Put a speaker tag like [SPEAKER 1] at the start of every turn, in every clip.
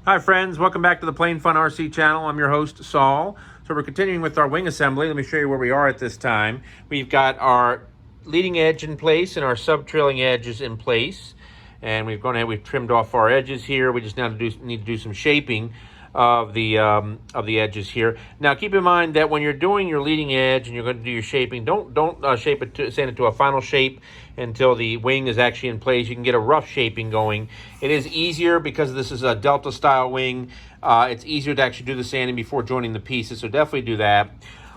[SPEAKER 1] Hi friends, welcome back to the Plain Fun RC channel. I'm your host, Saul. So we're continuing with our wing assembly. Let me show you where we are at this time. We've got our leading edge in place and our sub-trailing edges in place. And we've trimmed off our edges here. We just now need to do some shaping of the edges here. Now keep in mind that when you're doing your leading edge and you're going to do your shaping, don't sand it to a final shape until the wing is actually in place. You can get a rough shaping going. It is easier because this is a Delta style wing. It's easier to actually do the sanding before joining the pieces, so definitely do that.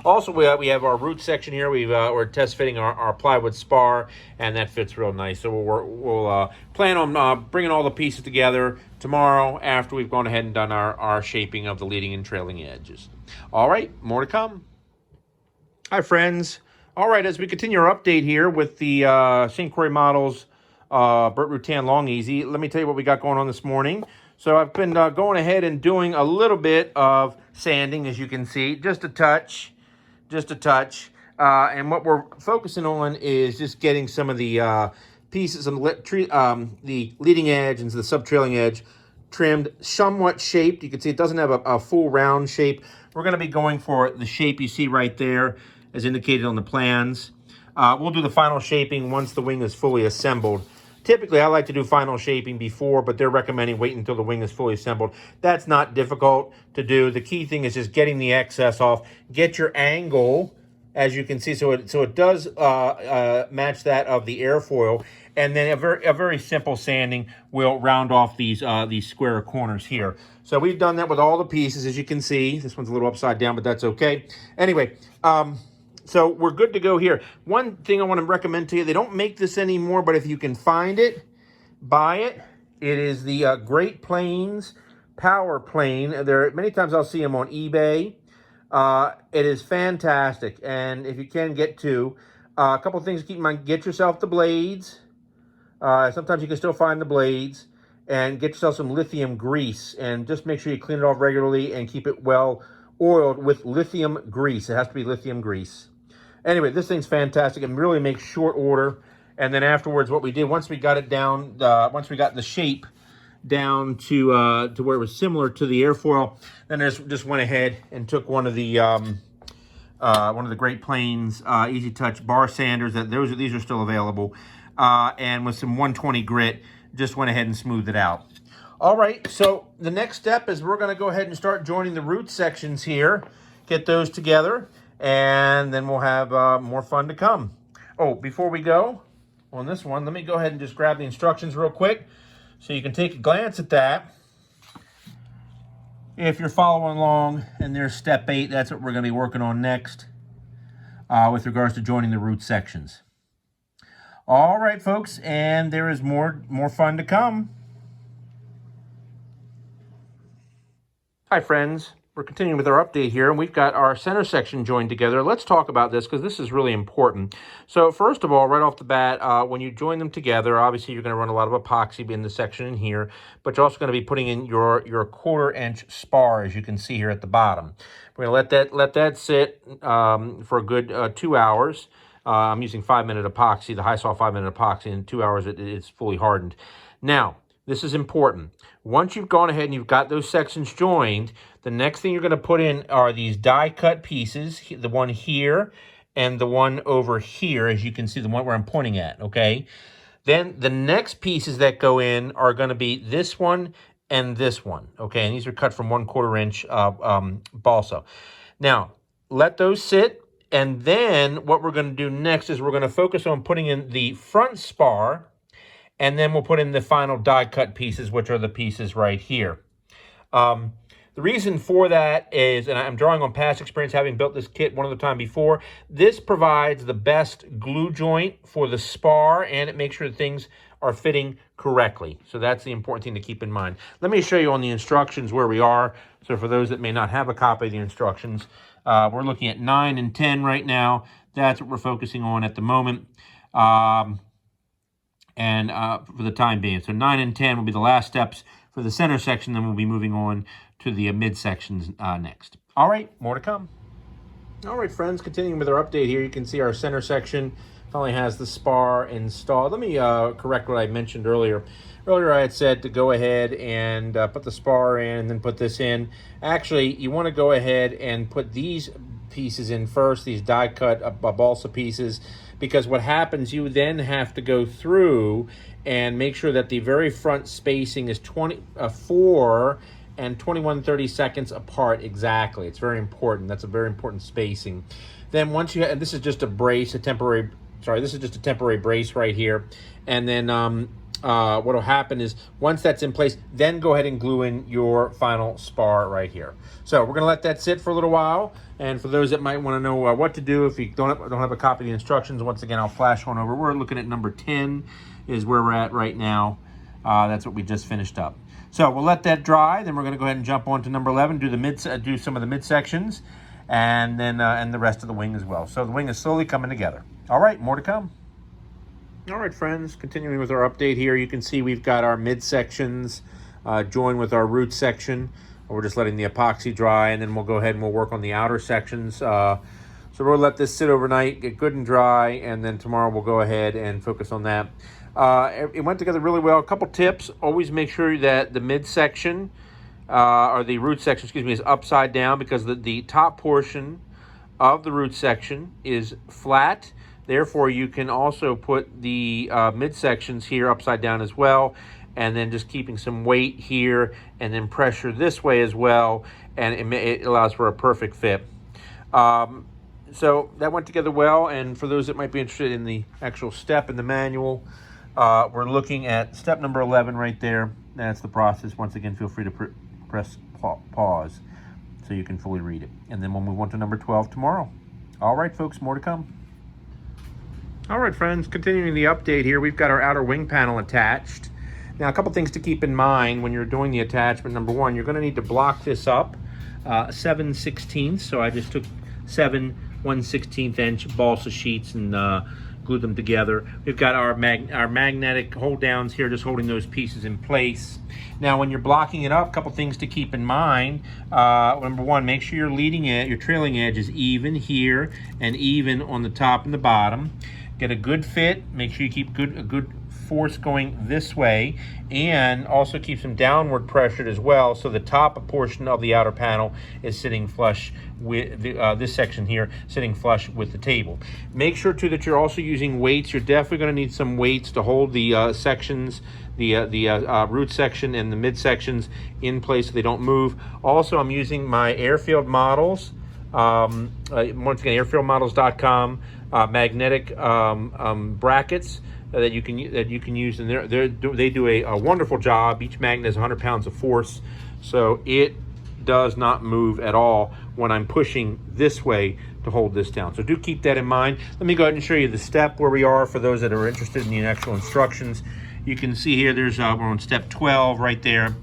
[SPEAKER 1] Also, we have our root section here. We're test fitting our plywood spar, and that fits real nice. So we'll plan on bringing all the pieces together tomorrow after we've gone ahead and done our shaping of the leading and trailing edges. All right, more to come. Hi, friends. All right, as we continue our update here with the St. Croix Models Burt Rutan Long Easy, let me tell you what we got going on this morning. So I've been going ahead and doing a little bit of sanding, as you can see, just a touch. And what we're focusing on is just getting some of the pieces of the leading edge and the sub-trailing edge trimmed, somewhat shaped. You can see it doesn't have a full round shape. We're going to be going for the shape you see right there, as indicated on the plans. We'll do the final shaping once the wing is fully assembled. Typically, I like to do final shaping before, but they're recommending waiting until the wing is fully assembled. That's not difficult to do. The key thing is just getting the excess off. Get your angle, as you can see, so it does match that of the airfoil. And then a very simple sanding will round off these square corners here. So we've done that with all the pieces, as you can see. This one's a little upside down, but that's okay. Anyway, so we're good to go here. One thing I want to recommend to you, they don't make this anymore, but if you can find it, buy it. It is the Great Plains Power Plane. Many times I'll see them on eBay. It is fantastic, and if you can get two, a couple of things to keep in mind. Get yourself the blades. Sometimes you can still find the blades, and get yourself some lithium grease, and just make sure you clean it off regularly and keep it well oiled with lithium grease. It has to be lithium grease. Anyway, this thing's fantastic and really makes short order. And then afterwards, what we did, once we got it down, once we got the shape down to where it was similar to the airfoil, then I just went ahead and took one of the Great Plains Easy Touch bar sanders. These are still available, and with some 120 grit, just went ahead and smoothed it out. All right, so the next step is we're going to go ahead and start joining the root sections here, get those together, and then we'll have more fun to come. Oh, before we go on this one, let me go ahead and just grab the instructions real quick so you can take a glance at that. If you're following along, and there's step 8, that's what we're going to be working on next with regards to joining the root sections. All right, folks, and there is more fun to come. Hi, friends. We're continuing with our update here, and we've got our center section joined together. Let's talk about this because this is really important. So first of all, right off the bat, when you join them together, obviously you're going to run a lot of epoxy in the section in here, but you're also going to be putting in your 1/4-inch spar, as you can see here at the bottom. We're going to let that sit for a good 2 hours. I'm using 5-minute epoxy, the high salt 5-minute epoxy. In 2 hours, it's fully hardened. Now, this is important. Once you've gone ahead and you've got those sections joined, the next thing you're going to put in are these die-cut pieces, the one here and the one over here, as you can see, the one where I'm pointing at, okay? Then the next pieces that go in are going to be this one and this one, okay? And these are cut from 1/4-inch balsa. Now, let those sit, and then what we're going to do next is we're going to focus on putting in the front spar, and then we'll put in the final die-cut pieces, which are the pieces right here. The reason for that is, and I'm drawing on past experience, having built this kit one other time before, this provides the best glue joint for the spar, and it makes sure that things are fitting correctly. So that's the important thing to keep in mind. Let me show you on the instructions where we are. So for those that may not have a copy of the instructions, we're looking at 9 and 10 right now. That's what we're focusing on at the moment. For the time being. So 9 and 10 will be the last steps for the center section, then we'll be moving on to the mid sections next. All right, more to come. All right, friends, continuing with our update here, you can see our center section finally has the spar installed. Let me correct what I mentioned earlier. Earlier I had said to go ahead and put the spar in and then put this in. Actually, you want to go ahead and put these pieces in first, these die cut balsa pieces, because what happens, you then have to go through and make sure that the very front spacing is 4 and 21/32 apart exactly. It's very important. That's a very important spacing. Then once you have, this is just a brace, this is just a temporary brace right here. And then what will happen is once that's in place, then go ahead and glue in your final spar right here. So we're gonna let that sit for a little while. And for those that might want to know what to do, if you don't have a copy of the instructions, once again, I'll flash one over. We're looking at number 10 is where we're at right now. That's what we just finished up. So we'll let that dry. Then we're going to go ahead and jump on to number 11, do some of the midsections, and then and the rest of the wing as well. So the wing is slowly coming together. All right, more to come. All right, friends, continuing with our update here, you can see we've got our midsections joined with our root section. We're just letting the epoxy dry, and then we'll go ahead and we'll work on the outer sections. So we'll let this sit overnight, get good and dry, and then tomorrow we'll go ahead and focus on that. It went together really well. A couple tips: always make sure that the midsection, or the root section, excuse me, is upside down, because the top portion of the root section is flat. Therefore, you can also put the midsections here upside down as well, and then just keeping some weight here and then pressure this way as well, and it allows for a perfect fit. So that went together well, and for those that might be interested in the actual step in the manual, we're looking at step number 11 right there. That's the process. Once again, feel free to press pause so you can fully read it. And then we'll move on to number 12 tomorrow. All right, folks, more to come. All right, friends, continuing the update here, we've got our outer wing panel attached. Now, a couple things to keep in mind when you're doing the attachment. Number one, you're going to need to block this up 7/16. So I just took 7 1/16 inch balsa sheets and glued them together. We've got our magnetic hold downs here, just holding those pieces in place. Now, when you're blocking it up, a couple things to keep in mind. Number one, make sure your trailing edge is even here and even on the top and the bottom. Get a good fit. Make sure you keep a good force going this way, and also keep some downward pressure as well, so the top portion of the outer panel is sitting flush with this section here, sitting flush with the table. Make sure too that you're also using weights. You're definitely going to need some weights to hold the sections, the root section and the midsections in place so they don't move. Also, I'm using my airfield models. Once again, airfieldmodels.com magnetic brackets that you can use, and they do a wonderful job. Each magnet has 100 pounds of force, so it does not move at all when I'm pushing this way to hold this down. So do keep that in mind. Let me go ahead and show you the step where we are for those that are interested in the actual instructions. You can see here there's we're on step 12 right there,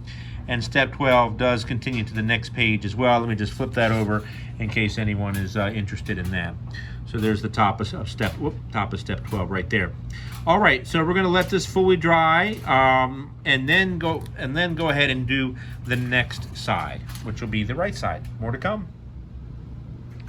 [SPEAKER 1] and step 12 does continue to the next page as well. Let me just flip that over in case anyone is interested in that. So there's the top of step 12 right there. All right, so we're going to let this fully dry, and then go ahead and do the next side, which will be the right side. More to come.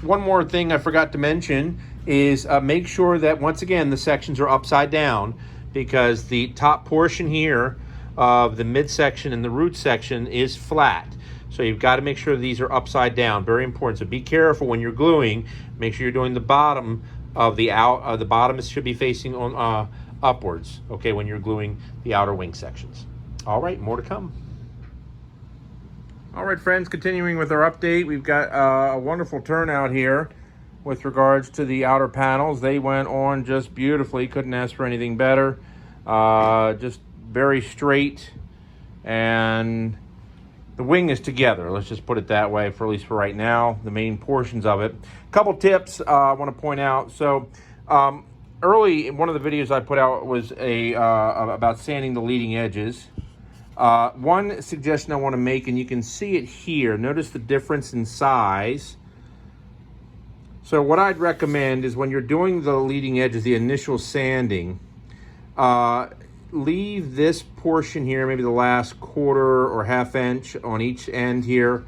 [SPEAKER 1] One more thing I forgot to mention is make sure that, once again, the sections are upside down, because the top portion here of the midsection and the root section is flat. So you've got to make sure these are upside down. Very important. So be careful when you're gluing. Make sure you're doing the bottom of the the bottom should be facing on upwards. Okay, when you're gluing the outer wing sections. All right, more to come. All right, friends, continuing with our update, we've got a wonderful turnout here with regards to the outer panels. They went on just beautifully. Couldn't ask for anything better. Just very straight, and the wing is together. Let's just put it that way, for at least for right now, the main portions of it. A couple tips I want to point out. So early, one of the videos I put out was about sanding the leading edges. One suggestion I want to make, and you can see it here, notice the difference in size. So what I'd recommend is when you're doing the leading edges, the initial sanding, leave this portion here, maybe the last quarter or half inch on each end here,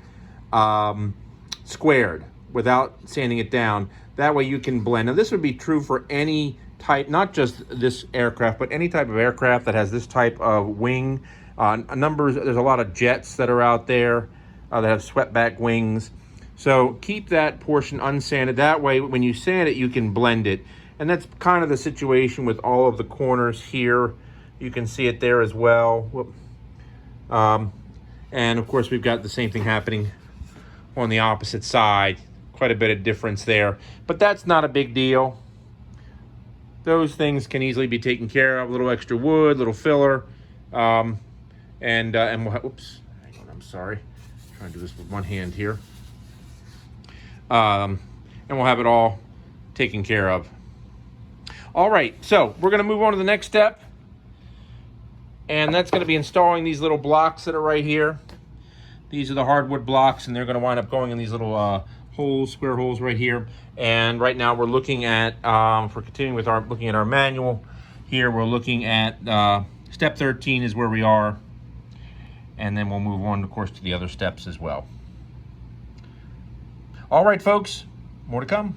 [SPEAKER 1] squared without sanding it down. That way you can blend. Now this would be true for any type, not just this aircraft, but any type of aircraft that has this type of wing. There's a lot of jets that are out there that have swept back wings. So keep that portion unsanded. That way, when you sand it, you can blend it. And that's kind of the situation with all of the corners here. You can see it there as well. And of course, we've got the same thing happening on the opposite side. Quite a bit of difference there, but that's not a big deal. Those things can easily be taken care of. A little extra wood, little filler, and we'll have, oops, hang on, I'm sorry. I'm trying to do this with one hand here. And we'll have it all taken care of. All right, so we're gonna move on to the next step, and that's gonna be installing these little blocks that are right here. These are the hardwood blocks, and they're gonna wind up going in these little holes, square holes right here. And right now we're looking at, if we're continuing with looking at our manual here, we're looking at step 13 is where we are. And then we'll move on, of course, to the other steps as well. All right, folks, more to come.